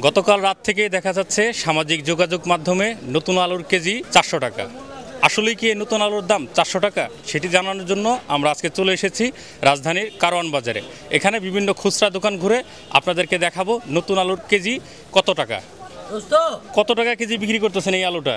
গতকাল রাত থেকে দেখা যাচ্ছে সামাজিক যোগাযোগ মাধ্যমে নতুন আলুর কেজি 400 টাকা। আসলেই কি এই নতুন আলুর দাম 400 টাকা সেটি জানানোর জন্য আমরা আজকে চলে এসেছি রাজধানীর কারওয়ান বাজারে। এখানে বিভিন্ন খুচরা দোকান ঘুরে আপনাদেরকে দেখাবো নতুন আলুর কেজি কত টাকা। কত টাকা কেজি বিক্রি করতেছেন এই আলুটা?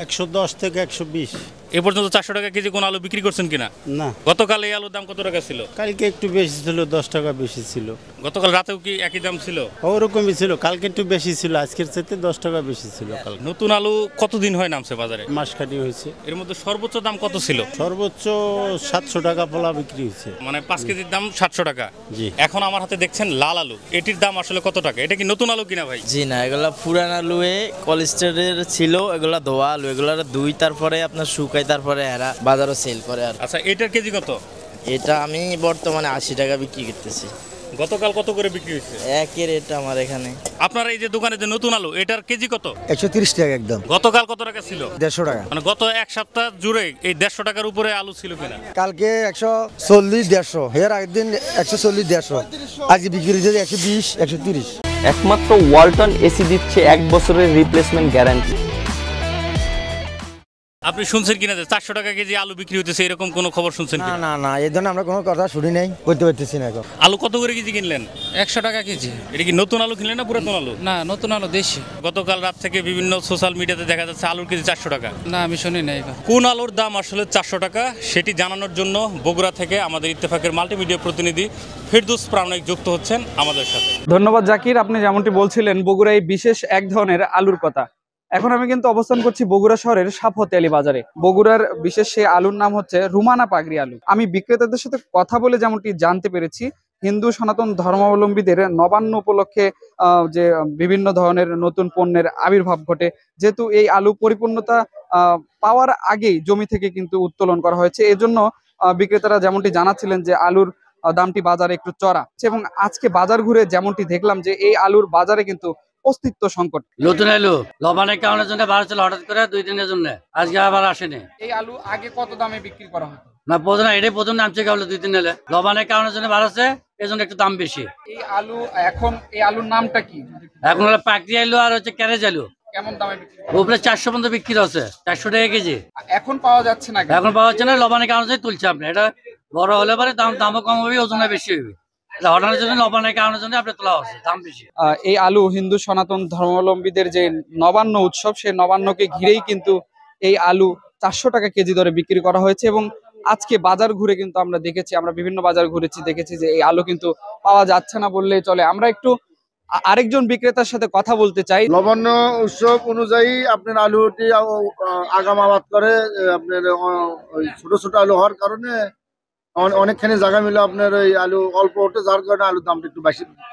110 থেকে 120। এ পর্যন্ত 400 টাকা কেজি কোন আলু বিক্রি করছেন কিনা? না, গতকাল এই আলুর দাম কত টাকা ছিল? কালকে একটু বেশি ছিল, 10 টাকা বেশি ছিল। গতকাল রাতেও কি একই দাম ছিল? ওরকমই ছিল, কালকে একটু বেশি ছিল, আজকের চাইতে 10 টাকা বেশি ছিল। কালকে নতুন আলু কতদিন হয় নামছে বাজারে? মাসখানি হয়েছে। এর মধ্যে সর্বোচ্চ দাম কত ছিল? সর্বোচ্চ 700 টাকা পোলা বিক্রি হয়েছে। মানে 5 কেজির দাম 700 টাকা। জি। এখন আমার হাতে দেখছেন লাল আলু, এটির দাম আসলে কত টাকা? এটা কি নতুন আলু কিনা ভাই? জি না, এগুলা পুরান আলুয়ে কোলেস্টেরল ছিল, এগুলা ধোয়া আলু, এগুলা দুই তারপরে আপনার শুকাই তারপরে এরা বাজারও সেল করে। আর আচ্ছা, এটার কেজি কত? এটা আমি বর্তমানে 80 টাকা বিক্রি করতেছি। গতকাল কত করে বিক্রি হয়েছে? একই রেট আমার এখানে। আপনার এই যে দোকানে যে নতুন আলু, এটার কেজি কত? 130 টাকা একদম। গতকাল কত টাকা ছিল? 150 টাকা। মানে গত এক সপ্তাহ জুড়ে এই 150 টাকার উপরে আলু ছিল কিনা? কালকে 140 150, এর আগের দিন 140 150, আজকে বিক্রি হয়েছে 120 130। একমাত্র ওয়ালটন এসি দিচ্ছে 1 বছরের রিপ্লেসমেন্ট গ্যারান্টি। আপনি শুনছেন কিনা যে 400 টাকা কেজি আলু বিক্রি হতেছে, এরকম কোনো খবর শুনছেন না কিনা? না না, এই ধরনের আমরা কোনো কথা শুনি নাই, করতে পারতেছি না এখন। আলু কত করে কেজি কিনলেন? 100 টাকা কেজি। এটা কি নতুন আলু কিনলেন না পুরাতন আলু? না, নতুন আলু দেশি। গতকাল রাত থেকে বিভিন্ন সোশ্যাল মিডিয়াতে দেখা যাচ্ছে আলুর কেজি 400 টাকা। না, আমি শুনি না এটা। কোন আলুর দাম আসলে 400 টাকা সেটি জানানোর জন্য বগুড়া থেকে আমাদের ইত্তেফাকের মাল্টিমিডিয়া প্রতিনিধি ফেরদৌস প্রামাণিক যুক্ত হচ্ছেন আমাদের সাথে। ধন্যবাদ জাকির, আপনি যেমনটি বলছিলেন বগুড়ায় বিশেষ এক ধরনের আলুর কথা। এখন আমি কিন্তু অবস্থান করছি বগুড়া শহরের সাফতেয়ালী বাজারে। বগুড়ার বিশেষ সেই আলুর নাম হচ্ছে রুমানা পাগড়ি আলু। আমি বিক্রেতাদের সাথে কথা বলে যেমনটি জানতে পেরেছি, হিন্দু সনাতন ধর্মাবলম্বীদের নবান্ন উপলক্ষে যে বিভিন্ন ধরনের নতুন পণ্যের আবির্ভাব ঘটে, যেহেতু এই আলু পরিপূর্ণতা পাওয়ার আগেই জমি থেকে কিন্তু উত্তোলন করা হয়েছে। এজন্য বিক্রেতারা যেমনটি জানাচ্ছিলেন যে আলুর দামটি বাজারে একটু চড়া, এবং আজকে বাজার ঘুরে যেমনটি দেখলাম যে এই আলুর বাজারে কিন্তু অস্তিত্ব সংকট। নতুন আলু লবণের কারণের জন্য বাড়ছিল, হঠাৎ করে 2 দিনের জন্য, আজকে আবার আসেনি। এই আলু আগে কত দামে বিক্রি করা হতো? না, এটাই প্রথম নামছে কেবল 2 দিন এলে, লবণের কারণের জন্য বাড়াচ্ছে, এই জন্য একটু দাম বেশি। এই আলু এখন এই আলুর নামটা কি? এখন হলো পাকড়ি আলু আর হচ্ছে ক্যারেজ আলু। কেমন দামে বিক্রি? উপরে 400 পর্যন্ত বিক্রি হচ্ছে, 400 টাকা কেজি। এখন পাওয়া যাচ্ছে না? এখন পাওয়া যাচ্ছে না, লবণের কারণে তুলছে আপনি। এটা বড় হলে পরে দামও কম হবে, ওজনে বেশি হবে। হঠাৎ জন্য লবণের কারণের জন্য আপনি তোলা হচ্ছে, দাম বেশি। এই আলু হিন্দু সনাতন ধর্মাবলম্বীদের যে নবান্ন উৎসব, সেই নবান্নকে ঘিরেই কিন্তু এই আলু 400 টাকা কেজি দরে বিক্রি করা হয়েছে। এবং আজকে বাজার ঘুরে কিন্তু আমরা দেখেছি, আমরা বিভিন্ন বাজার ঘুরেছি, দেখেছি যে এই আলু কিন্তু পাওয়া যাচ্ছে না বললেই চলে। আমরা একটু আরেকজন বিক্রেতার সাথে কথা বলতে চাই। নবান্ন উৎসব অনুযায়ী আপনার আলুটি আগাম আবাদ করে, আপনার ছোট ছোট আলু হওয়ার কারণে অনেকখানি জায়গা মিলে আপনার ওই আলু অল্প ওঠে, যার কারণে আলুর দামটা একটু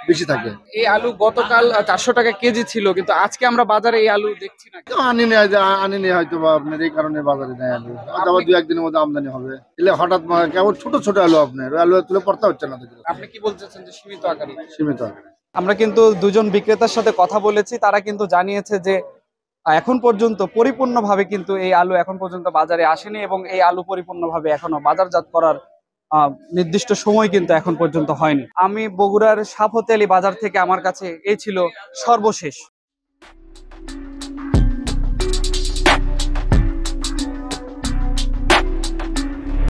বেশি থাকে। এই আলু গতকাল 400 টাকা কেজি ছিল, কিন্তু আজকে আমরা বাজারে এই আলু দেখছি না। আনিনি হয়তো বা আপনার এই কারণে বাজারে নেই আলু, আবার 2-1 দিনের মধ্যে আমদানি হবে। এলে হঠাৎ কেমন ছোট ছোট আলু, আপনার ওই আলু তুলে পড়তে হচ্ছে না। আপনি কি বলতেছেন যে সীমিত আকারে? সীমিত আকারে। আমরা কিন্তু দুজন বিক্রেতার সাথে কথা বলেছি, তারা কিন্তু জানিয়েছে যে এখন পর্যন্ত পরিপূর্ণভাবে কিন্তু এই আলু এখন পর্যন্ত বাজারে আসেনি, এবং এই আলু পরিপূর্ণভাবে এখনো বাজারজাত করার নির্দিষ্ট সময় কিন্তু এখন পর্যন্ত হয়নি। আমি বগুড়ার সাফতেয়ালী বাজার থেকে আমার কাছে এই ছিল সর্বশেষ।